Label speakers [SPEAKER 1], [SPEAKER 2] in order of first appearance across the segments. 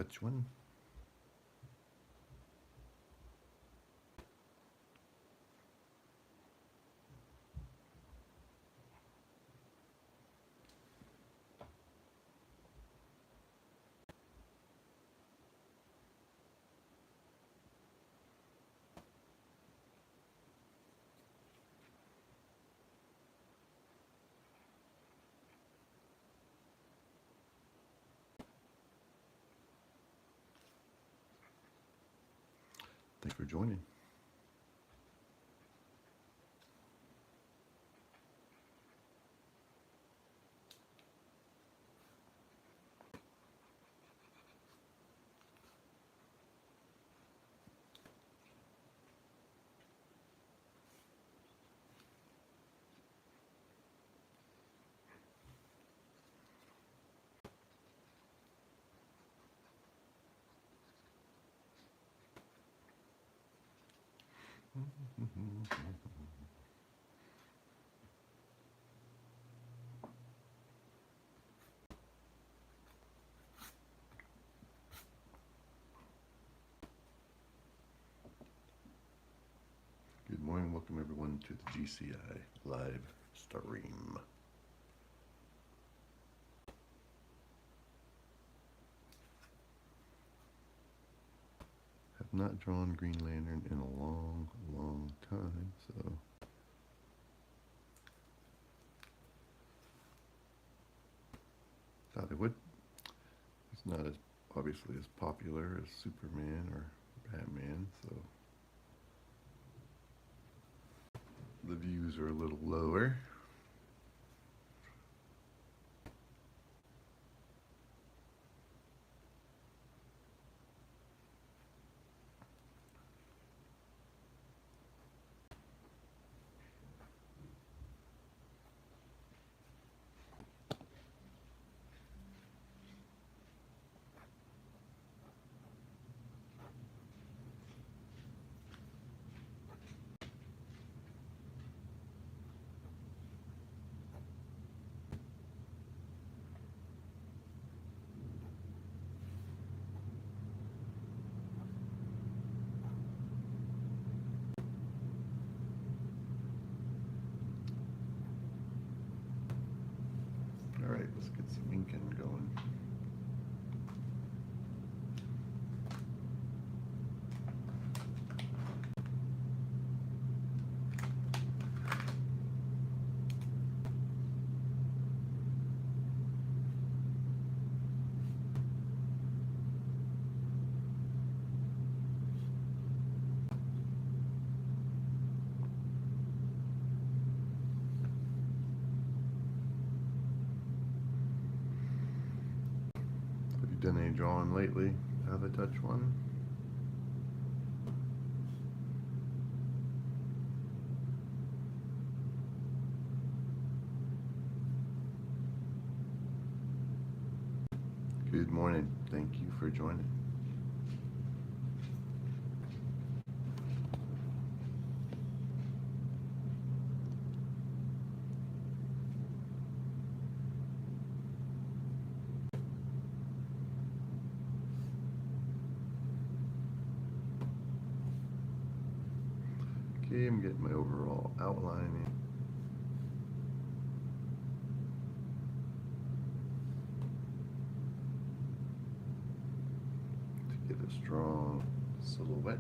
[SPEAKER 1] touch one. Thanks for joining. Good morning, welcome everyone to the GCI live stream. Have not drawn Green Lantern in a long, long time, so thought I would. It's not as obviously as popular as Superman or Batman, so the views are a little lower. All right, let's get some inking going. Have you done any drawing lately out of the touch one? Good morning. Thank you for joining. Okay, I'm getting my overall outline in. To get a strong silhouette.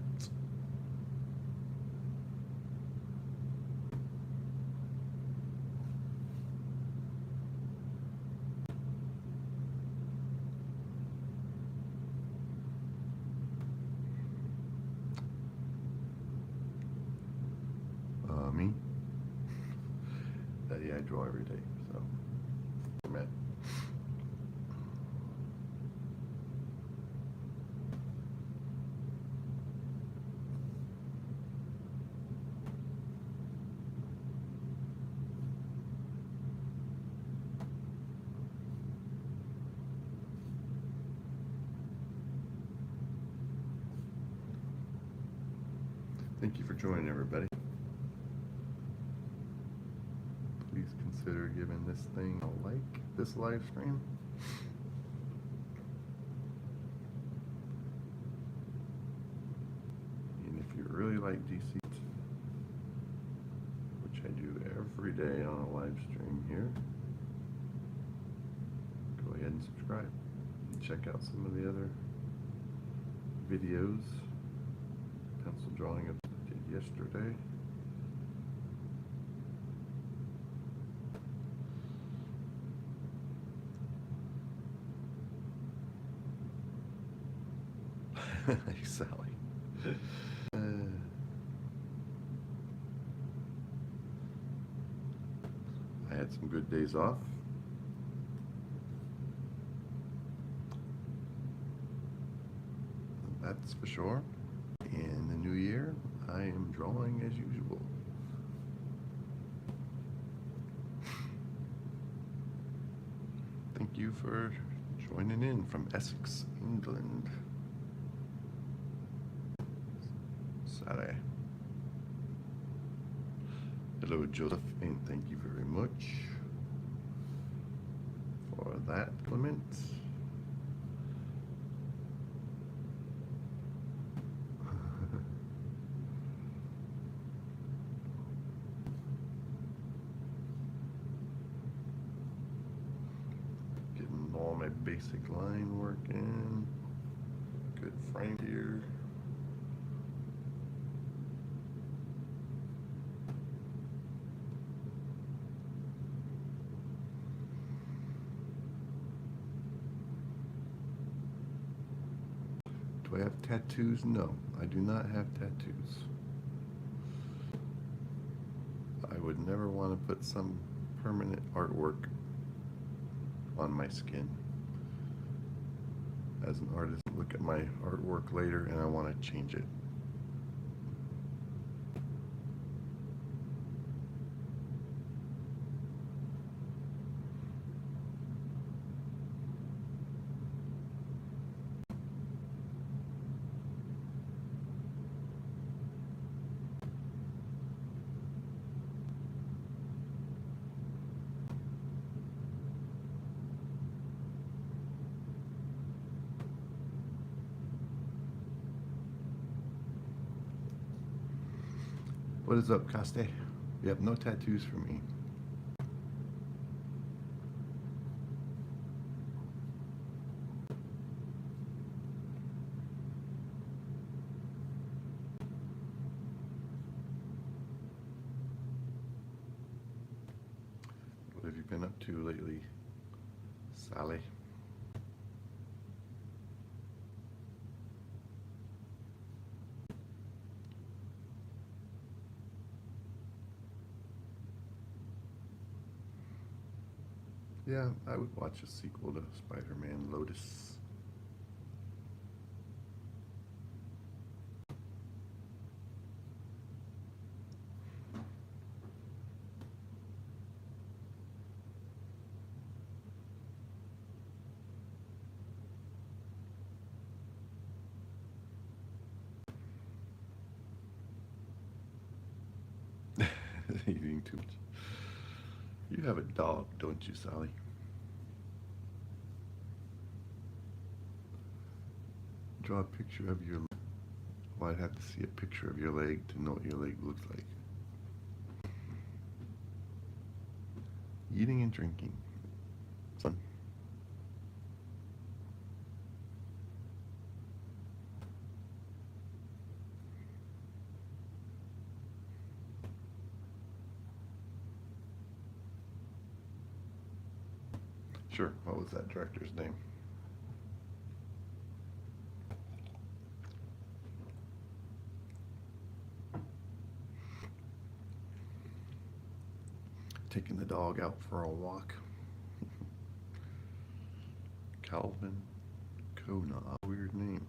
[SPEAKER 1] Me? Yeah, I draw every day, so I'm at. Thank you for joining, everybody. Please consider giving this thing a like, this live stream. really like DC, which I do every day on a live stream here, go ahead and subscribe and check out some of the other videos. Pencil drawing I did yesterday. Hey, Sally. I had some good days off. That's for sure. In the new year, I am drawing as usual. Thank you for joining in from Essex, England. Saturday. Hello, Joseph, and thank you very much for that, Clement. Getting all my basic line working. Good frame here. Do I have tattoos? No, I do not have tattoos. I would never want to put some permanent artwork on my skin. As an artist, look at my artwork later and I want to change it. What is up, Coste? Yep, no tattoos for me. What have you been up to lately, Sally? Yeah, I would watch a sequel to Spider-Man Lotus. Eating too much. You have a dog, don't you, Sally? Draw a picture of your... Well, I'd have to see a picture of your leg to know what your leg looks like. Eating and drinking. Fun. Sure, what was that director's name? Taking the dog out for a walk. Calvin Kona, a weird name.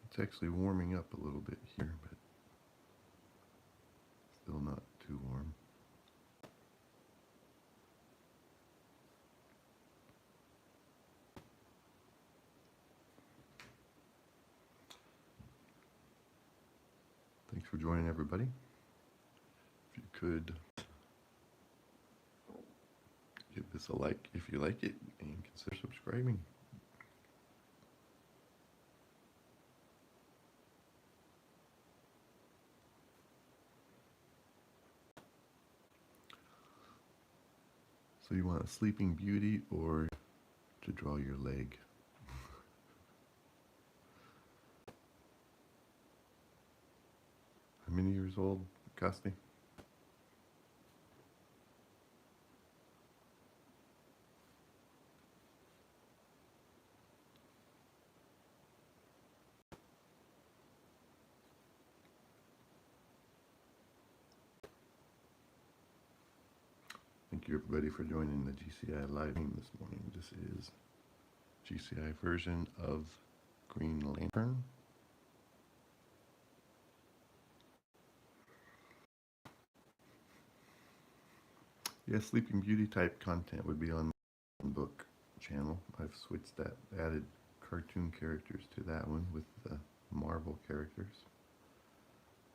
[SPEAKER 1] It's actually warming up a little bit here, but still not too warm. Thanks for joining, everybody. If you could this a like if you like it, and consider subscribing. So you want a Sleeping Beauty or to draw your leg? How many years old, Costi? Thank you everybody for joining the GCI live stream this morning. This is GCI version of Green Lantern. Yeah, Sleeping Beauty type content would be on my book channel. I've switched that, added cartoon characters to that one with the Marvel characters.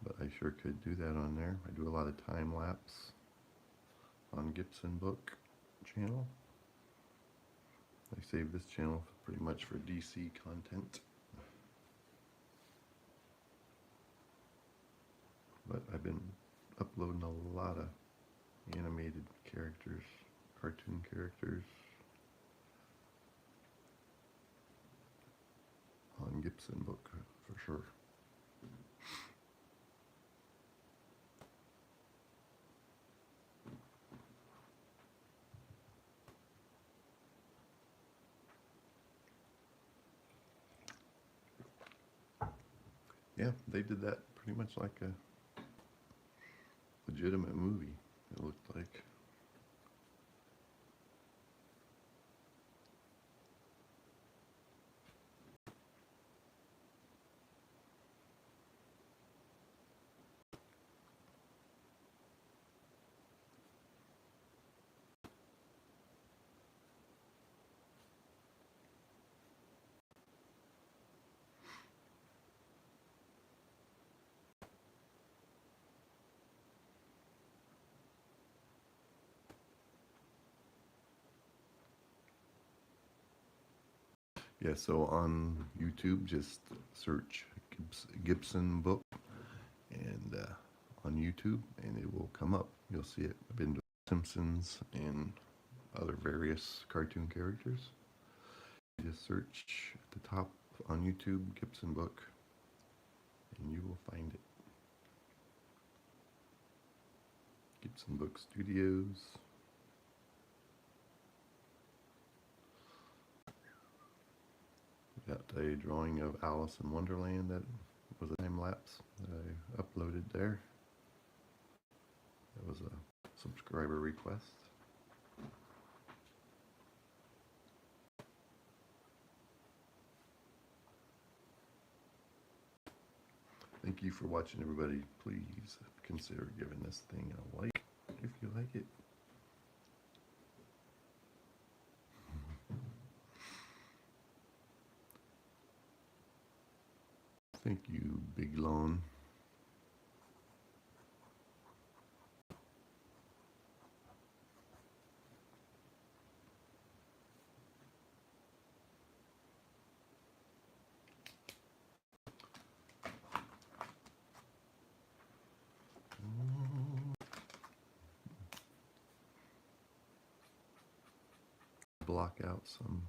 [SPEAKER 1] But I sure could do that on there. I do a lot of time lapse on Gibson Book channel. I save this channel pretty much for DC content. But I've been uploading a lot of animated characters, cartoon characters on Gibson Book for sure. Yeah, they did that pretty much like a legitimate movie, it looked like. Yeah, so on YouTube, just search Gibson Book and on YouTube, and it will come up. You'll see it. I've been doing Simpsons and other various cartoon characters. You just search at the top on YouTube, Gibson Book, and you will find it. Gibson Book Studios. Got a drawing of Alice in Wonderland that was a time lapse that I uploaded there. That was a subscriber request. Thank you for watching, everybody. Please consider giving this thing a like if you like it. Thank you, Big Lone. Block out some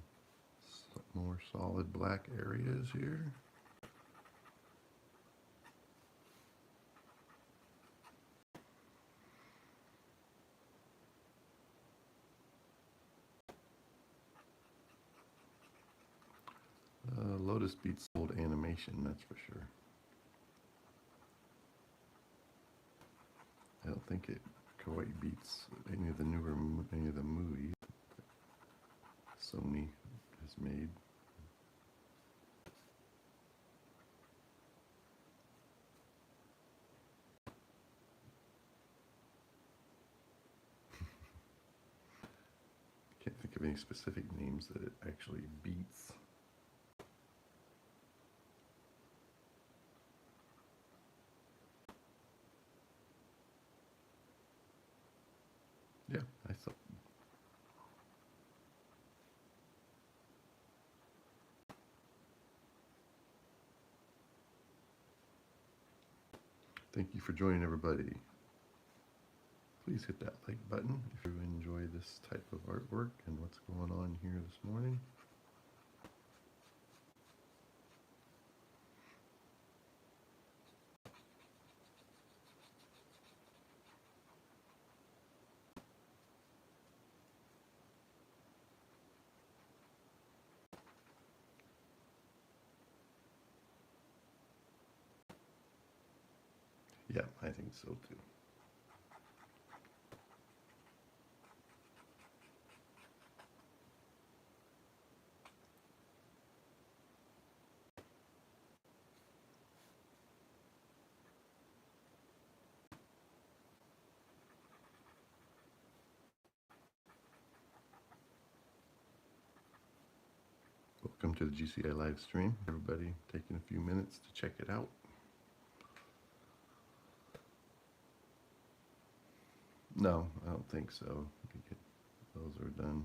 [SPEAKER 1] more solid black areas here. Lotus beats old animation, that's for sure. I don't think it quite beats any of the movies Sony has made. Can't think of any specific names that it actually beats. Yeah, I thought Thank you for joining, everybody. Please hit that like button if you enjoy this type of artwork and what's going on here this morning. Yeah, I think so too. Welcome to the GCI live stream. Everybody taking a few minutes to check it out. No, I don't think so. Those are done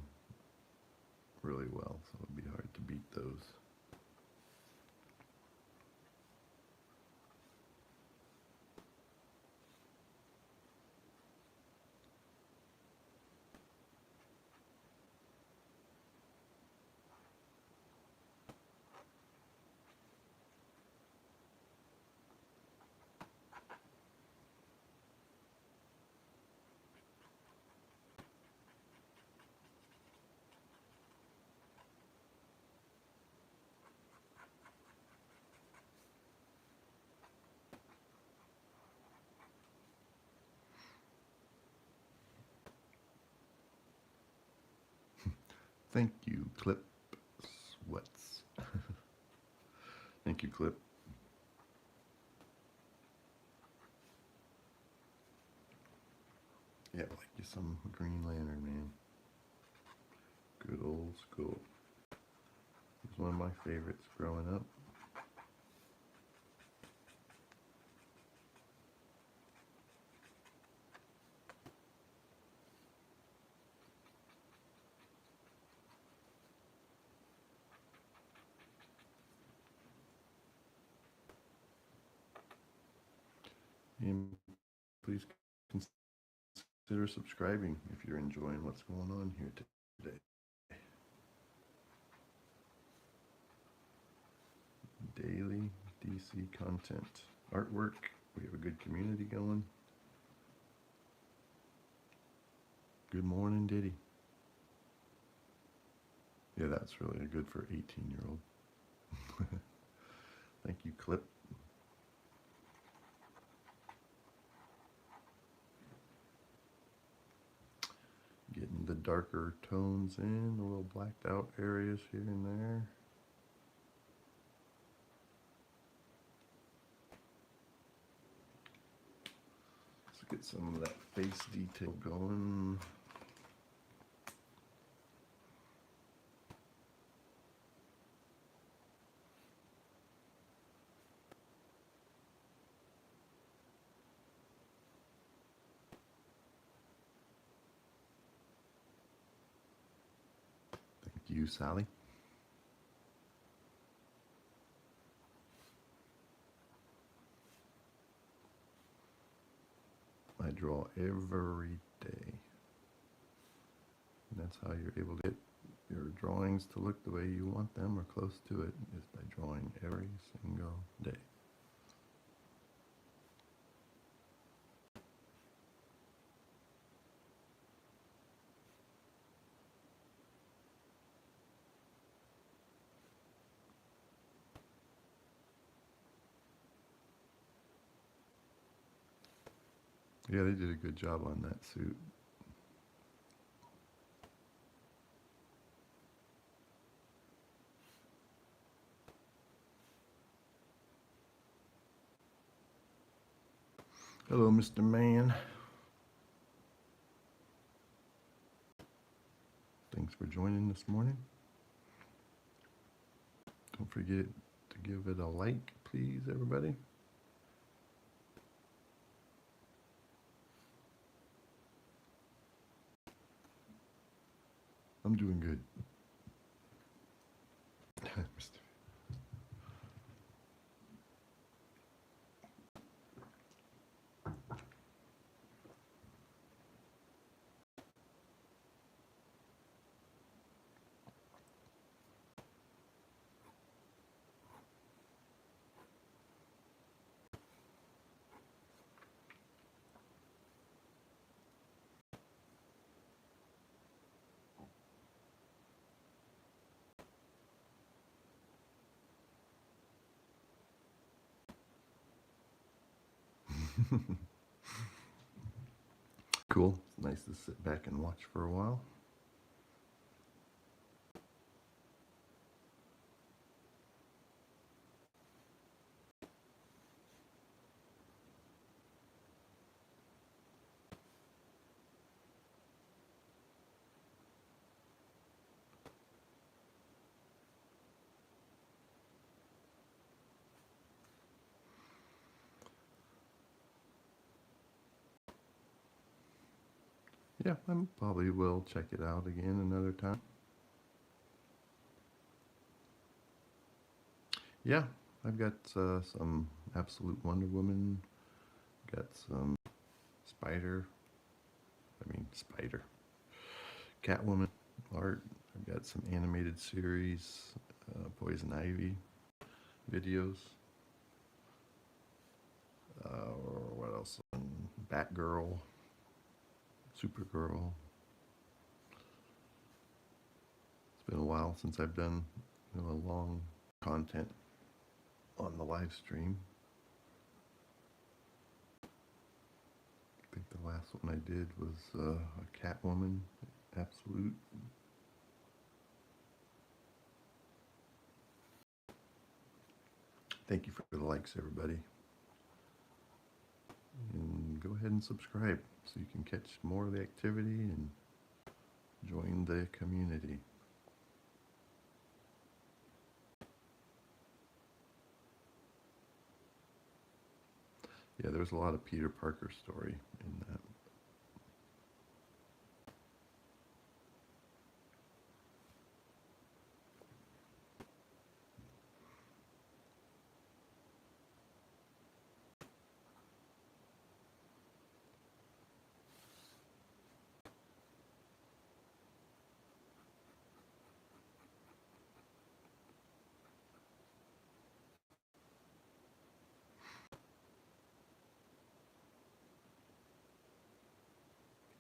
[SPEAKER 1] really well, so it'd be hard to beat those. Thank you, Clip Sweats. Thank you, Clip. Yeah, like you some Green Lantern, man. Good old school. It was one of my favorites growing up. And please consider subscribing if you're enjoying what's going on here today. Daily DC content, artwork. We have a good community going. Good morning, Diddy. Yeah, that's really good for 18-year-old. Thank you, Clip. Getting the darker tones in, the little blacked out areas here and there. Let's get some of that face detail going. Thank you, Sally. I draw every day. And that's how you're able to get your drawings to look the way you want them or close to it, is by drawing every single day. Yeah, they did a good job on that suit. Hello, Mr. Man. Thanks for joining this morning. Don't forget to give it a like, please, everybody. I'm doing good. Cool. It's nice to sit back and watch for a while. Yeah, I probably will check it out again another time. Yeah, I've got some Absolute Wonder Woman, got some Spider, Catwoman art. I've got some animated series, Poison Ivy videos. What else? Batgirl, Supergirl. It's been a while since I've done a long content on the live stream. I think the last one I did was a Catwoman Absolute. Thank you for the likes, everybody. And go ahead and subscribe so you can catch more of the activity and join the community. Yeah, there's a lot of Peter Parker story in that.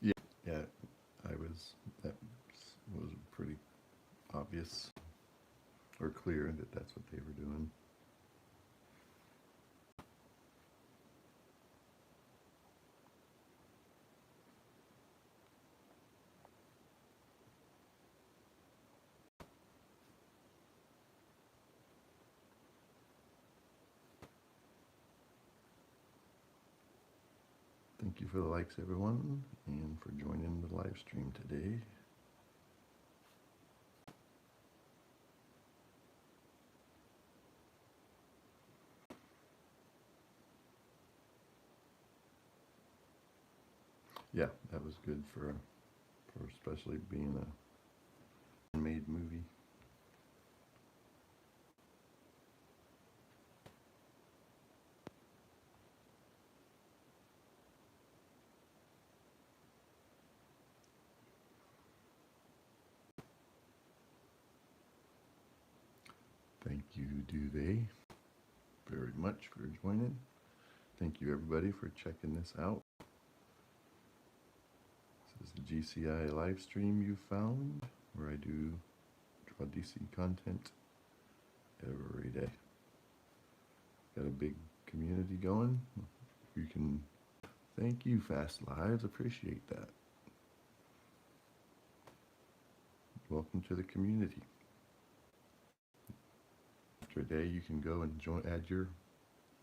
[SPEAKER 1] Yeah, yeah, that was pretty obvious or clear that that's what they were doing. Thank you for the likes, everyone, and for joining the live stream today. Yeah, that was good for especially being a made movie. Thank you, do they, very much for joining. Thank you, everybody, for checking this out. This is the GCI live stream you found, where I do draw DC content every day. Got a big community going. You can thank you, Fast Lives. Appreciate that. Welcome to the community. After a day, you can go and add your.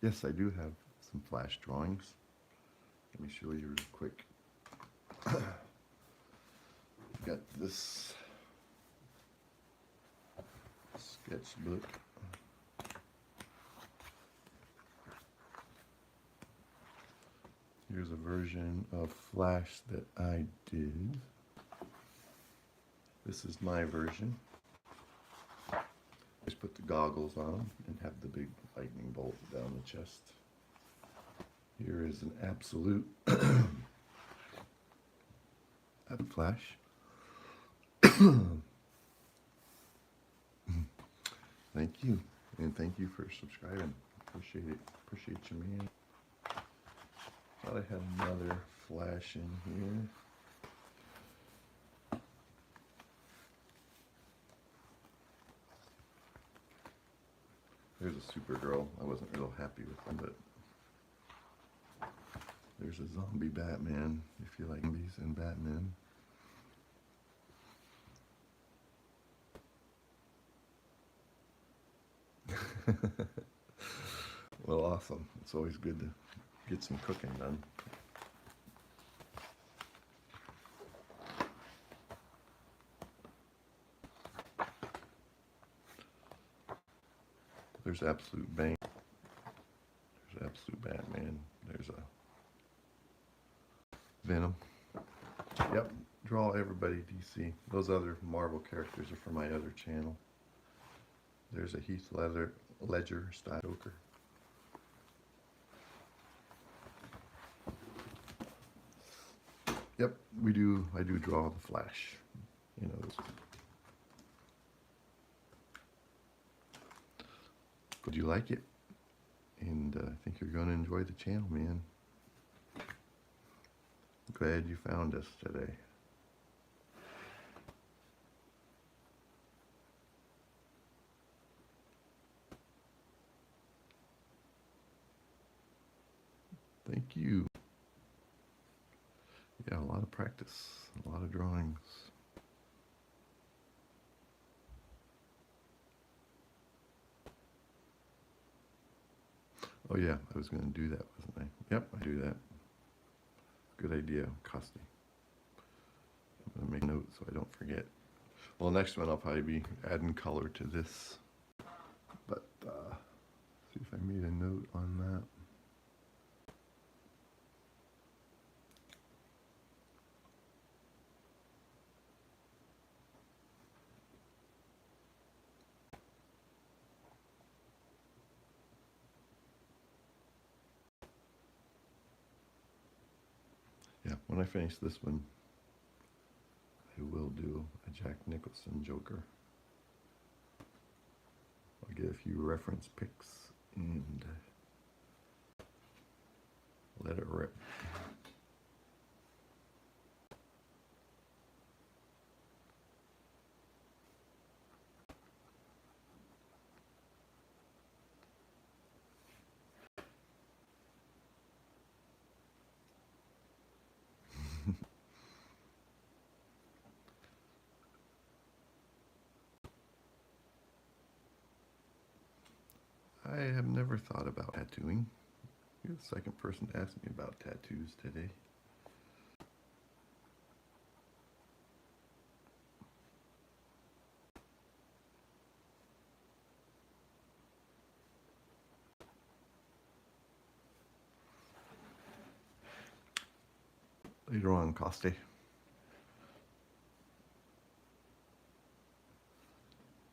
[SPEAKER 1] Yes, I do have some flash drawings. Let me show you real quick. Got this sketchbook. Here's a version of Flash that I did. This is my version. Just put the goggles on and have the big lightning bolt down the chest. Here is an absolute Flash. Thank you, and thank you for subscribing. Appreciate it. Appreciate you, man. Thought I had another Flash in here. There's a Supergirl. I wasn't real happy with them, but There's a zombie Batman, if you like zombies and Batman. Well, awesome. It's always good to get some cooking done. There's Absolute Bane. There's Absolute Batman. There's a Venom. Yep, draw everybody DC. Those other Marvel characters are from my other channel. There's a Heath Ledger style Joker. Yep, I do draw the Flash. You know. Would you like it? And I think you're going to enjoy the channel, man. Glad you found us today. Thank you. Yeah, a lot of practice, a lot of drawings. Oh yeah, I was going to do that, wasn't I? Yep, I do that. Good idea, Costi. I'm going to make a note so I don't forget. Well, next one I'll probably be adding color to this. But see if I made a note on that. Yeah, when I finish this one, I will do a Jack Nicholson Joker. I'll get a few reference pics and let it rip. I have never thought about tattooing. You're the second person to ask me about tattoos today. Later on, Costi.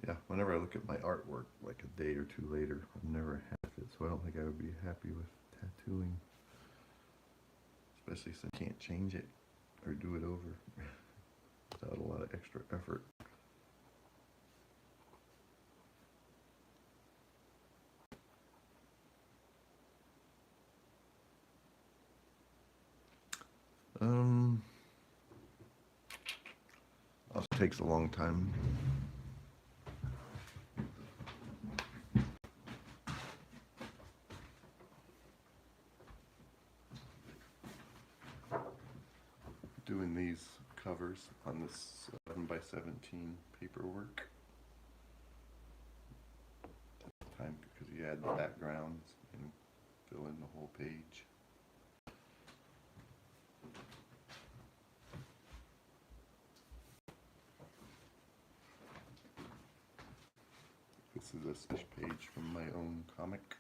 [SPEAKER 1] Yeah, whenever I look at my artwork, like a day or two later, I'm never happy with it, so I don't think I would be happy with tattooing. Especially since I can't change it or do it over without a lot of extra effort. Also takes a long time. Doing these covers on this 7x17 paperwork. Time because you add the backgrounds and fill in the whole page. This is a splash page from my own comic.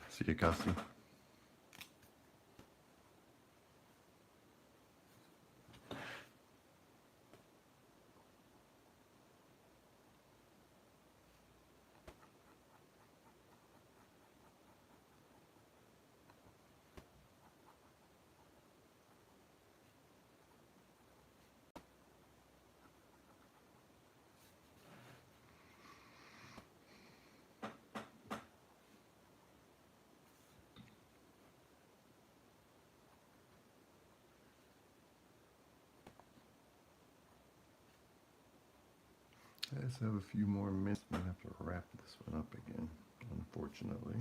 [SPEAKER 1] See you, Costi. guys have a few more minutes. I'm gonna have to wrap this one up again, unfortunately.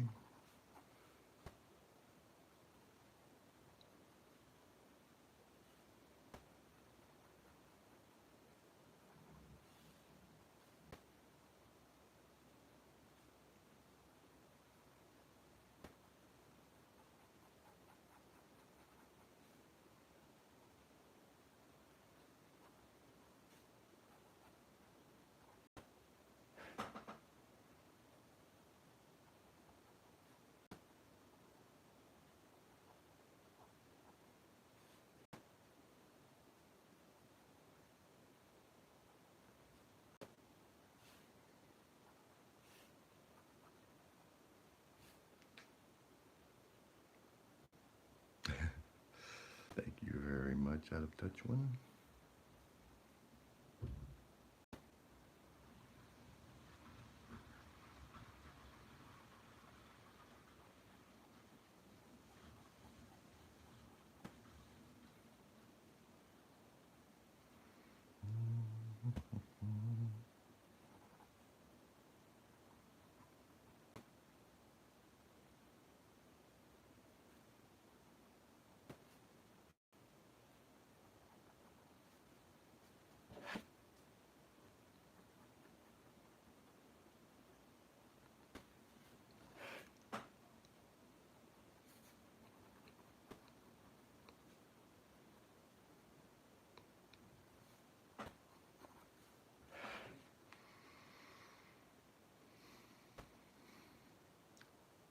[SPEAKER 1] Thank you very much, Out of Touch One.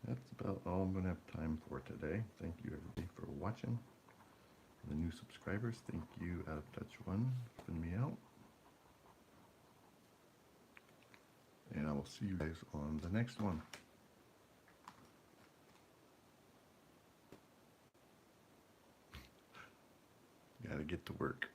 [SPEAKER 1] That's about all I'm going to have time for today. Thank you everybody for watching. The new subscribers, thank you, Out of Touch One, for filling me out. And I will see you guys on the next one. Gotta get to work.